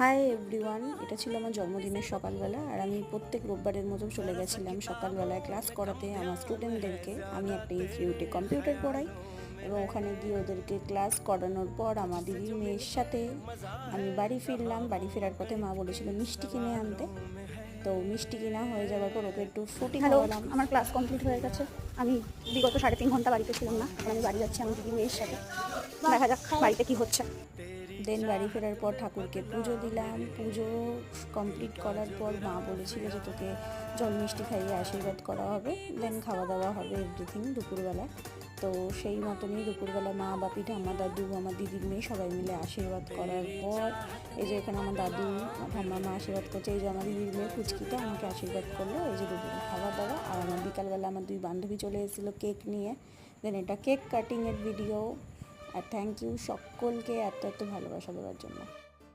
Hi everyone, এটা ছিল আমার জন্মদিনের সকালবেলা। আর আমি প্রত্যেক রোববারের মতো চলে গেছিলাম সকালবেলায় ক্লাস করাতে আমার স্টুডেন্টদেরকে। আমি একটা ইনস্টিটিউটে কম্পিউটার পড়াই এবং ওখানে গিয়ে ওদেরকে ক্লাস করানোর পর আমার দিদির মেয়ের সাথে আমি বাড়ি ফিরলাম। বাড়ি ফেরার পথে মা বলেছিল মিষ্টি কিনে আনতে, তো মিষ্টি কিনা হয়ে যাওয়ার পর ওকে একটু ফ্রুটি খাওয়ালাম। আমার ক্লাস কমপ্লিট হয়ে গেছে। আমি বিগত 3.5 ঘন্টা বাড়িতে ছিলাম না, এখন আমি বাড়ি যাচ্ছি আমার দিদি মেয়ের সাথে। দেখা যাক বাড়িতে কি হচ্ছে। দেন বাড়ি ফেরার পর ঠাকুরকে পুজো দিলাম। পুজো কমপ্লিট করার পর মা বলেছিল যে তোকে জল মিষ্টি খাইয়ে আশীর্বাদ করা হবে, দেন খাওয়া দাওয়া হবে এভরিথিং দুপুরবেলা। তো সেই মতনই দুপুরবেলা মা, বাপি, ঠাম্মা, দাদু, আমার দিদির মেয়ে সবাই মিলে আশীর্বাদ করার পর এই যে এখানে আমার দাদু, ঠাম্মা, মা আশীর্বাদ করছে। এই যে আমার দিদির মেয়ে ফুচকিটা আমাকে আশীর্বাদ করলো। এই যে দুপুরে খাওয়া দাওয়া। আর আমার বিকালবেলা আমার 2 বান্ধবী চলে এসেছিলো কেক নিয়ে। দেন এটা কেক কাটিংয়ের ভিডিও। আর থ্যাংক ইউ সকলকে এত এত ভালোবাসা দেওয়ার জন্য।